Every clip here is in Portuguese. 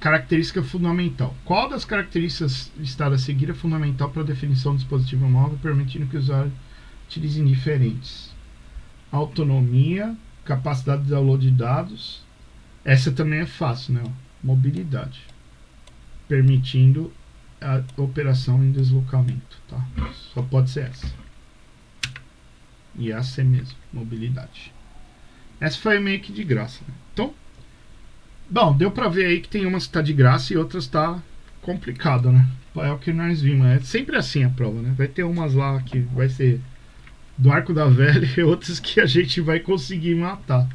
característica fundamental. Qual das características listadas a seguir é fundamental para a definição do dispositivo móvel, permitindo que o usuário utilize diferentes? Autonomia, capacidade de download de dados. Essa também é fácil, né? Mobilidade, permitindo a operação em deslocamento, tá? Só pode ser essa. E essa é mesmo, mobilidade. Essa foi meio que de graça, né? Então, bom, deu pra ver aí que tem umas que tá de graça e outras tá complicado, né? É o que nós vimos. É sempre assim a prova, né? Vai ter umas lá que vai ser do arco da velha e outras que a gente vai conseguir matar.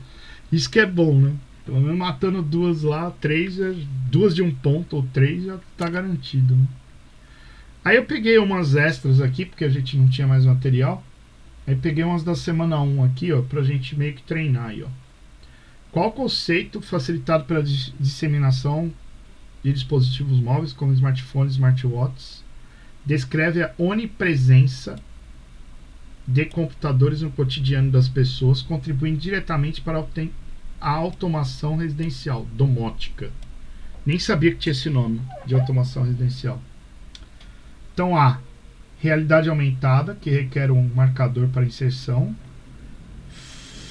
Isso que é bom, né? Pelo menos matando duas lá, três, duas de um ponto ou três já tá garantido, né? Aí eu peguei umas extras aqui, porque a gente não tinha mais material. Aí peguei umas da semana 1 aqui, ó, pra gente meio que treinar aí, ó. Qual conceito facilitado pela disseminação de dispositivos móveis, como smartphones e smartwatches, descreve a onipresença de computadores no cotidiano das pessoas, contribuindo diretamente para a automação residencial, domótica. Nem sabia que tinha esse nome, de automação residencial. Então, A, realidade aumentada, que requer um marcador para inserção.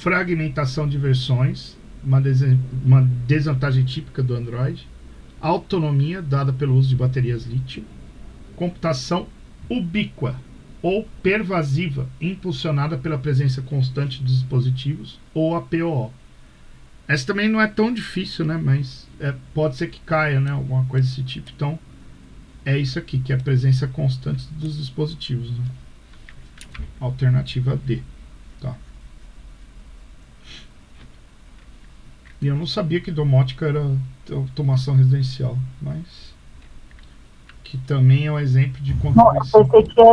Fragmentação de versões, uma desvantagem típica do Android. Autonomia, dada pelo uso de baterias lítio. Computação ubíqua ou pervasiva, impulsionada pela presença constante dos dispositivos, ou APOO. Essa também não é tão difícil, né? Mas pode ser que caia, né? Alguma coisa desse tipo. Então, é isso aqui, que é a presença constante dos dispositivos, né? Alternativa D, tá? E eu não sabia que domótica era automação residencial, mas que também é um exemplo de contribuição. Eu pensei que é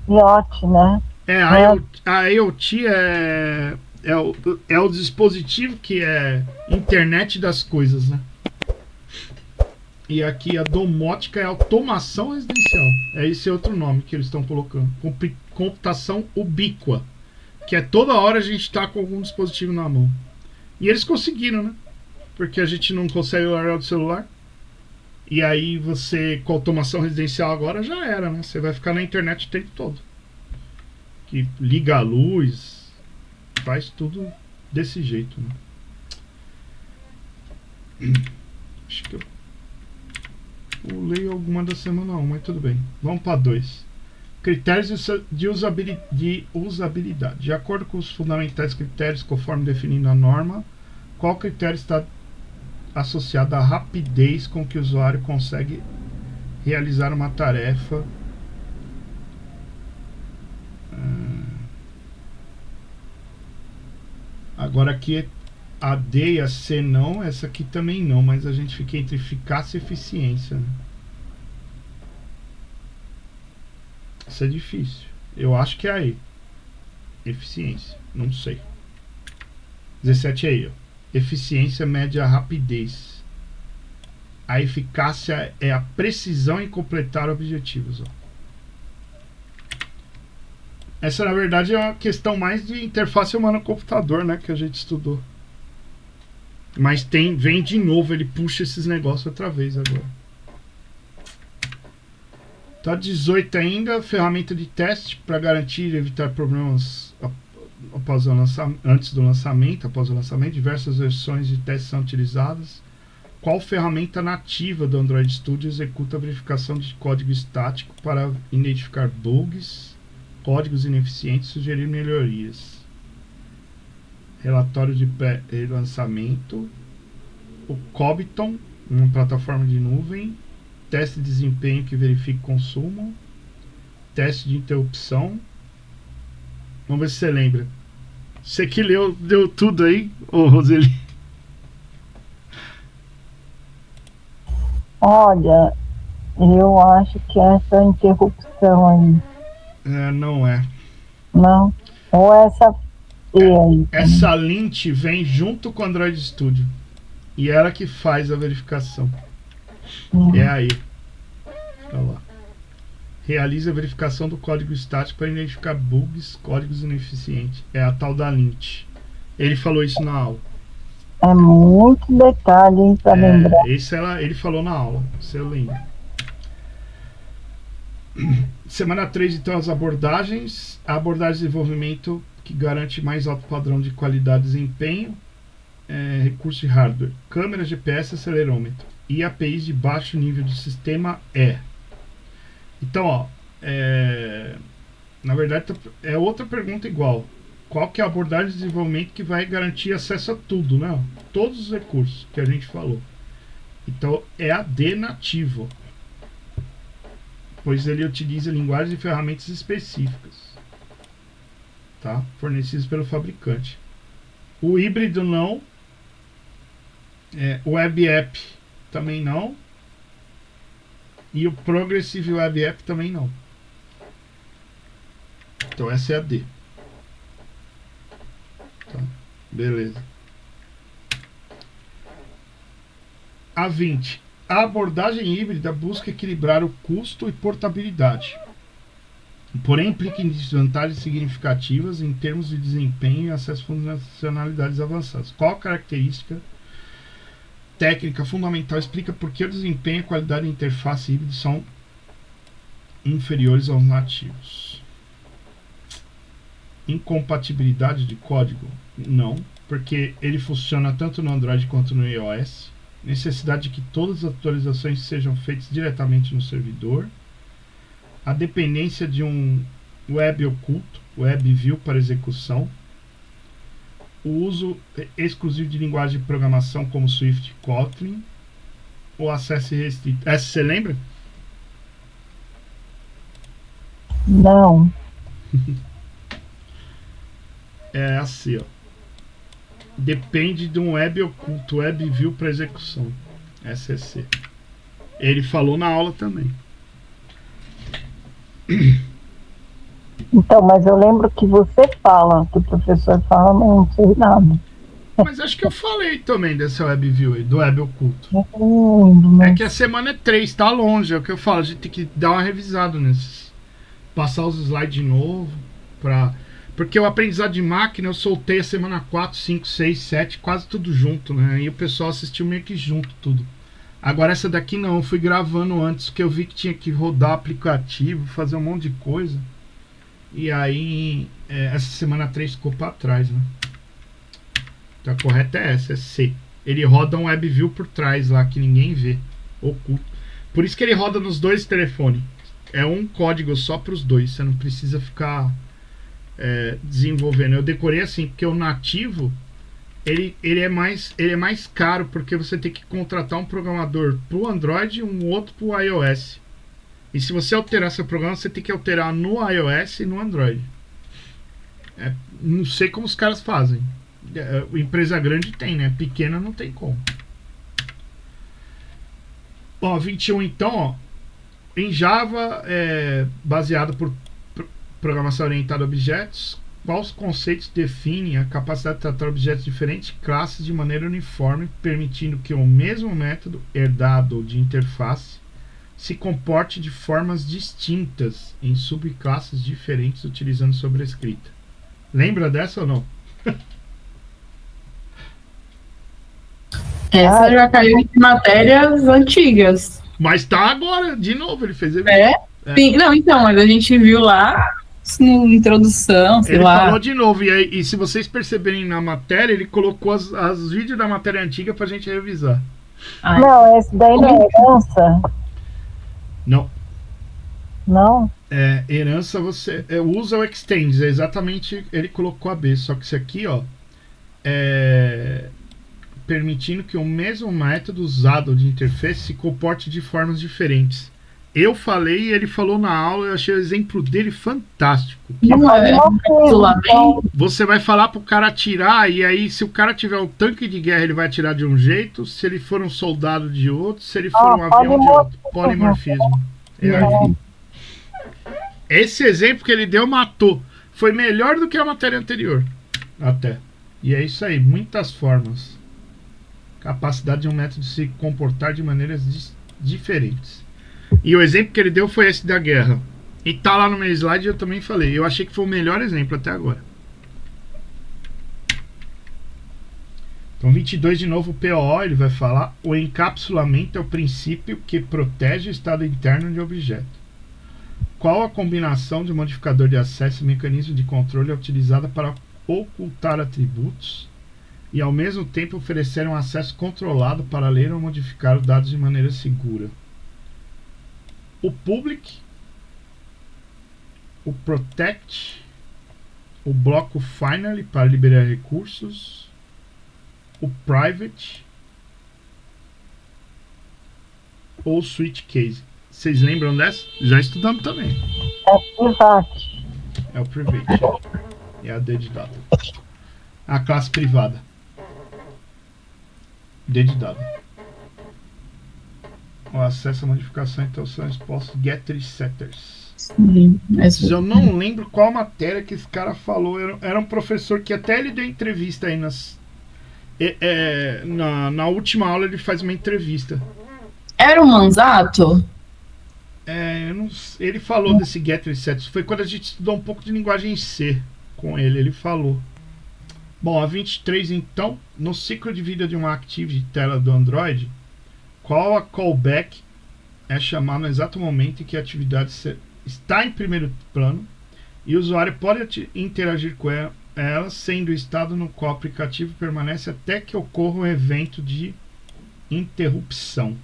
IoT, né? A IoT é o dispositivo que é internet das coisas, né? E aqui a domótica é automação residencial. É esse outro nome que eles estão colocando. Computação ubíqua. Que é toda hora a gente está com algum dispositivo na mão. E eles conseguiram, né? Porque a gente não consegue largar do celular. E aí você, com automação residencial agora, já era, né? Você vai ficar na internet o tempo todo. Que liga a luz, faz tudo desse jeito, né? Acho que eu pulei alguma da semana 1, mas tudo bem. Vamos para 2. Critérios de usabilidade. De acordo com os fundamentais critérios conforme definido na norma, qual critério está associado à rapidez com que o usuário consegue realizar uma tarefa? Agora aqui a D e a C não, essa aqui também não, mas a gente fica entre eficácia e eficiência, né? Isso é difícil. Eu acho que é aí. Eficiência, não sei. 17 é aí, ó. Eficiência mede a rapidez. A eficácia é a precisão em completar objetivos, ó. Essa na verdade é uma questão mais de interface humano-computador, né, que a gente estudou. Mas vem de novo, ele puxa esses negócios outra vez agora. Tá 18 ainda, ferramenta de teste para garantir e evitar problemas antes do lançamento, após o lançamento. Diversas versões de teste são utilizadas. Qual ferramenta nativa do Android Studio executa a verificação de código estático para identificar bugs, códigos ineficientes e sugerir melhorias? Relatório de pré-lançamento. O Cobiton, uma plataforma de nuvem. Teste de desempenho que verifica consumo. Teste de interrupção. Vamos ver se você lembra. Você que deu tudo aí, ô Roseli? Olha, eu acho que essa interrupção aí. Não é. Não? Ou essa E aí? Essa lint vem junto com o Android Studio. E ela que faz a verificação. É aí. Olha lá. Realiza a verificação do código estático para identificar bugs, códigos ineficientes. É a tal da lint. Ele falou isso na aula. É muito detalhe, hein, para lembrar. Esse ele falou na aula, você lembra. Semana 3, então, as abordagens. A abordagem de desenvolvimento que garante mais alto padrão de qualidade e desempenho. Recurso de hardware. Câmera, GPS, acelerômetro. E APIs de baixo nível do sistema Então, ó, na verdade, é outra pergunta igual. Qual que é a abordagem de desenvolvimento que vai garantir acesso a tudo, né? Todos os recursos que a gente falou. Então, é a D nativo, pois ele utiliza linguagens e ferramentas específicas, tá? Fornecidas pelo fabricante. O híbrido não. O Web App também não. E o Progressive Web App também não. Então essa é a D. Tá? Beleza. A 20. A abordagem híbrida busca equilibrar o custo e portabilidade, porém implica em desvantagens significativas em termos de desempenho e acesso a funcionalidades avançadas. Qual característica técnica fundamental explica por que o desempenho e a qualidade da interface híbrida são inferiores aos nativos? Incompatibilidade de código? Não, porque ele funciona tanto no Android quanto no iOS. Necessidade de que todas as atualizações sejam feitas diretamente no servidor. A dependência de um web oculto, WebView, para execução. O uso exclusivo de linguagem de programação como Swift e Kotlin. O acesso restrito. Essa você lembra? Não. É assim, ó. Depende de um web oculto, WebView para execução. SEC. Ele falou na aula também. Então, mas eu lembro que você fala, que o professor fala, mas não sei nada. Mas acho que eu falei também dessa WebView aí, do web oculto. Mas... É que a semana é 3, tá longe, é o que eu falo. A gente tem que dar uma revisada nesses. Passar os slides de novo. Porque o aprendizado de máquina eu soltei a semana 4, 5, 6, 7, quase tudo junto, né? E o pessoal assistiu meio que junto tudo. Agora essa daqui não, eu fui gravando antes, porque eu vi que tinha que rodar aplicativo, fazer um monte de coisa. E aí, essa semana 3 ficou para trás, né? Então a correta é essa, é C. Ele roda um WebView por trás lá, que ninguém vê, oculto. Por isso que ele roda nos dois telefones. É um código só para os dois, você não precisa ficar desenvolvendo. Eu decorei assim, porque o nativo, ele é mais caro, porque você tem que contratar um programador para o Android e um outro para o iOS. E se você alterar seu programa, você tem que alterar no iOS e no Android. Não sei como os caras fazem. Empresa grande tem, né? Pequena não tem como. Ó, 21 então, ó. Em Java, baseado por programação orientada a objetos, quais conceitos definem a capacidade de tratar objetos de diferentes classes de maneira uniforme, permitindo que o mesmo método herdado de interface se comporte de formas distintas em subclasses diferentes utilizando sobrescrita? Lembra dessa ou não? Essa já caiu em matérias antigas. Mas tá agora, de novo, ele fez. Sim, não, então, mas a gente viu lá na introdução, sei ele lá. Ele falou de novo, e se vocês perceberem na matéria, ele colocou as vídeos da matéria antiga pra gente revisar. Ai. Não, esse daí não é herança? Não. Não? Herança você usa o extends, exatamente, ele colocou a B, só que isso aqui, ó, permitindo que o mesmo método usado de interface se comporte de formas diferentes. Eu falei e ele falou na aula, eu achei o exemplo dele fantástico. Você vai falar pro cara atirar, e aí se o cara tiver um tanque de guerra, ele vai atirar de um jeito, se ele for um soldado de outro, se ele for um avião de outro. Polimorfismo. Esse exemplo que ele deu matou. Foi melhor do que a matéria anterior. Até. E é isso aí, muitas formas. Capacidade de um método se comportar de maneiras diferentes. E o exemplo que ele deu foi esse da guerra. E tá lá no meu slide, eu também falei. Eu achei que foi o melhor exemplo até agora. Então Então, 22, de novo, o PO, ele vai falar: o encapsulamento é o princípio que protege o estado interno de objeto. Qual a combinação de modificador de acesso e mecanismo de controle é utilizada para ocultar atributos e, ao mesmo tempo, oferecer um acesso controlado para ler ou modificar os dados de maneira segura? O public, o protect, o bloco finally para liberar recursos, o private ou switch case. Vocês lembram dessa? Já estudamos também. É private. É o private. É a D de dado. A classe privada. D de dado. O acesso à modificação, então, são expostos getters e setters. Sim, Mas eu não lembro qual matéria que esse cara falou. Era um professor que até ele deu entrevista aí na última aula. Ele faz uma entrevista. Era o Manzato? Ele falou desse getter e setters. Foi quando a gente estudou um pouco de linguagem C com ele. Ele falou. Bom, a 23, então, no ciclo de vida de uma Activity tela do Android, qual a callback é chamada no exato momento em que a atividade está em primeiro plano e o usuário pode interagir com ela, sendo o estado no qual o aplicativo permanece até que ocorra um evento de interrupção?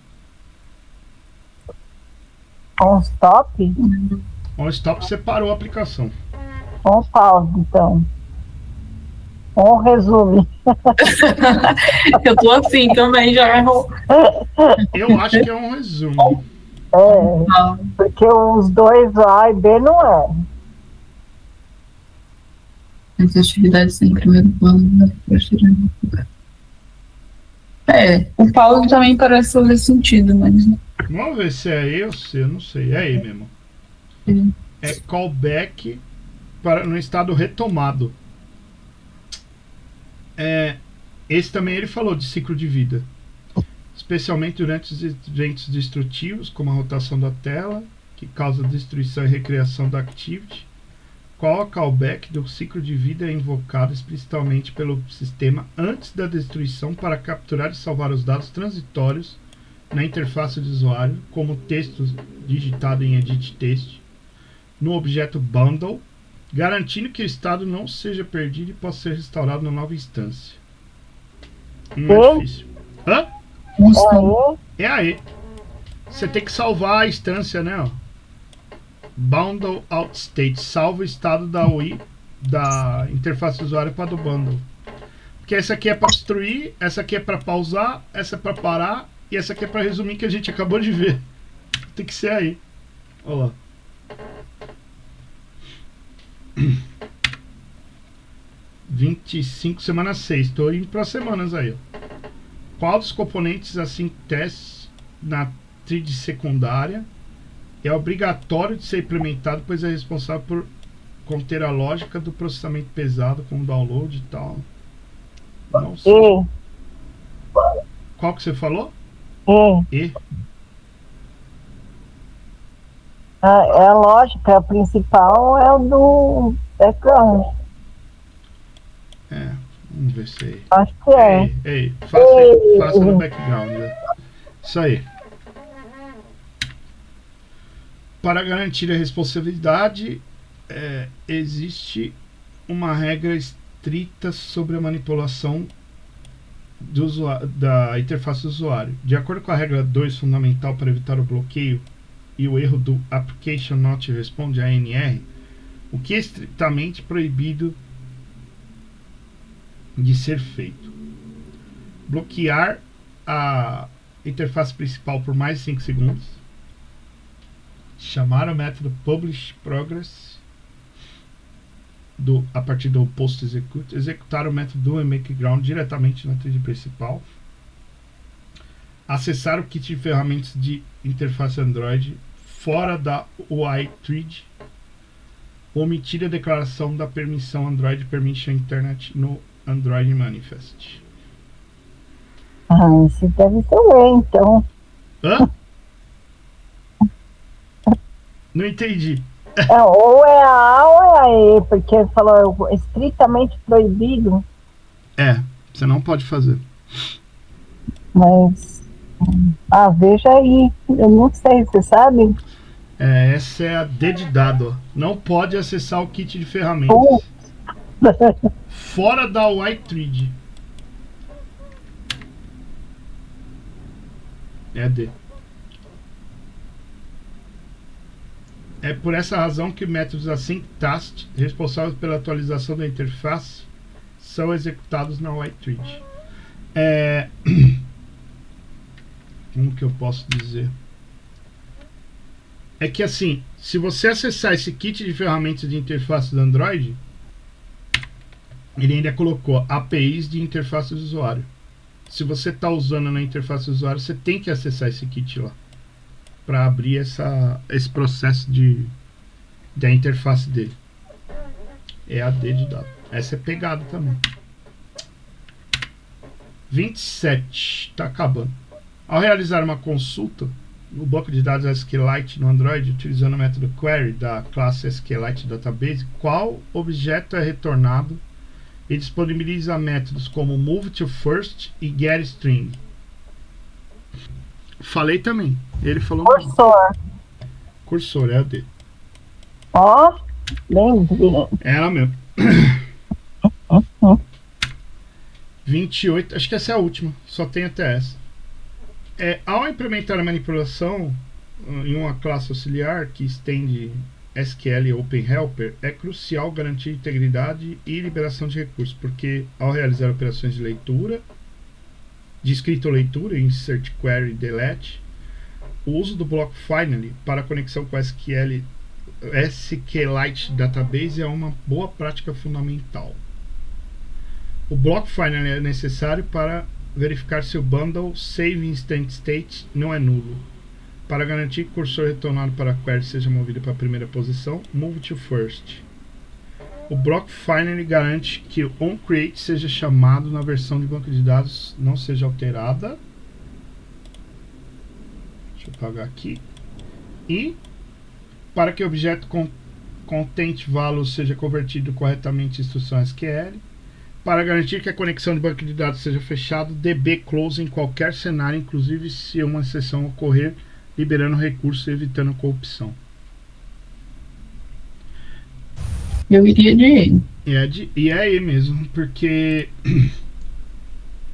On stop? On stop separou a aplicação. On pause, então. On resume. Eu tô assim também, já errou. Eu acho que é um resumo. Porque os dois A e B não é. As atividades em primeiro plano. O Paulo também parece fazer sentido, mas... Vamos ver se é E ou C, eu não sei. É E mesmo. É callback no estado retomado. Esse também ele falou de ciclo de vida, especialmente durante os eventos destrutivos, como a rotação da tela, que causa destruição e recriação da activity. Qual a callback do ciclo de vida é invocado explicitamente pelo sistema antes da destruição para capturar e salvar os dados transitórios na interface do usuário, como texto digitado em edit text, no objeto bundle, garantindo que o estado não seja perdido e possa ser restaurado na nova instância? Não é difícil. Hã? É aí. Você tem que salvar a instância, né? Ó. Bundle out state. Salva o estado da UI, da interface do usuário para do bundle. Porque essa aqui é para destruir, essa aqui é para pausar, essa é para parar e essa aqui é para resumir, que a gente acabou de ver. Tem que ser aí. Olha lá. Semana 6. Estou indo para semanas aí. Ó. Qual dos componentes assim teste na tríade secundária é obrigatório de ser implementado, pois é responsável por conter a lógica do processamento pesado, como download e tal? Não sei. Qual que você falou? E. É a lógica, a principal é o do background. Vamos ver se é. Acho que é. Faça no background. Né? Isso aí. Para garantir a responsabilidade, existe uma regra estrita sobre a manipulação da interface do usuário. De acordo com a regra 2, fundamental para evitar o bloqueio e o erro do Application Not Respond, ANR, o que é estritamente proibido de ser feito: bloquear a interface principal por mais de 5 segundos, chamar o método publish progress a partir do post execute, executar o método do make ground diretamente na trilha principal, acessar o kit de ferramentas de interface Android fora da UI thread, omitir a declaração da permissão Android Permission Internet no Android Manifest. Esse deve ser o E, então. Hã? Não entendi. Ou é a A ou é a E, porque falou estritamente proibido. Você não pode fazer. Mas, veja aí, eu não sei, você sabe? Essa é a D de dado. Ó. Não pode acessar o kit de ferramentas. Fora da White-Thread. É a D. É por essa razão que métodos async-task responsáveis pela atualização da interface são executados na White-Thread. Como que eu posso dizer? É que assim, se você acessar esse kit de ferramentas de interface do Android, ele ainda colocou APIs de interface do usuário. Se você está usando na interface do usuário, você tem que acessar esse kit lá para abrir esse processo da interface dele. É a D de dado. Essa é pegada também. 27. Está acabando. Ao realizar uma consulta no banco de dados SQLite no Android, utilizando o método query da classe SQLite Database, qual objeto é retornado e disponibiliza métodos como moveToFirst e getString. Falei também. Ele falou. Cursor, é a D. Ó, bem. É ela mesmo. 28, acho que essa é a última. Só tem até essa. Ao implementar a manipulação em uma classe auxiliar que estende SQL Open Helper, é crucial garantir integridade e liberação de recursos, porque ao realizar operações de leitura, de escrita ou leitura, insert, query, delete, o uso do bloco finally para a conexão com SQLite Database é uma boa prática fundamental. O bloco finally é necessário para verificar se o bundle save instant state não é nulo. Para garantir que o cursor retornado para a query seja movido para a primeira posição, move to first. O bloco finally garante que o onCreate seja chamado na versão de banco de dados não seja alterada. Deixa eu apagar aqui. E para que o objeto content value seja convertido corretamente em instrução SQL. Para garantir que a conexão de banco de dados seja fechada, DB close em qualquer cenário, inclusive se uma exceção ocorrer, liberando recursos e evitando corrupção. Eu iria de E. E é E mesmo, porque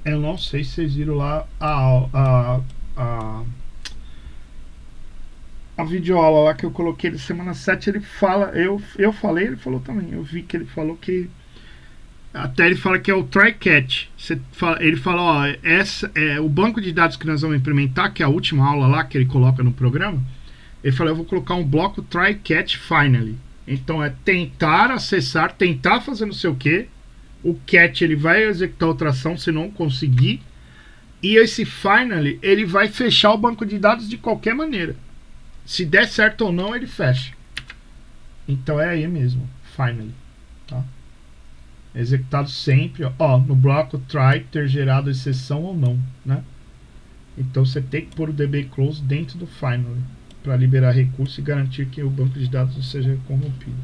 eu não sei se vocês viram lá a videoaula lá que eu coloquei de semana 7, ele fala, eu falei, ele falou também, eu vi que ele falou que até ele fala que é o try-catch. Ele fala, ó, o banco de dados que nós vamos implementar, que é a última aula lá que ele coloca no programa, ele fala, eu vou colocar um bloco try-catch finally. Então é tentar acessar, tentar fazer não sei o que, o catch ele vai executar outra ação se não conseguir, e esse finally ele vai fechar o banco de dados de qualquer maneira. Se der certo ou não, ele fecha. Então é aí mesmo, finally, tá? Executado sempre, ó, no bloco try ter gerado exceção ou não, né? Então você tem que pôr o DB close dentro do finally para liberar recurso e garantir que o banco de dados não seja corrompido.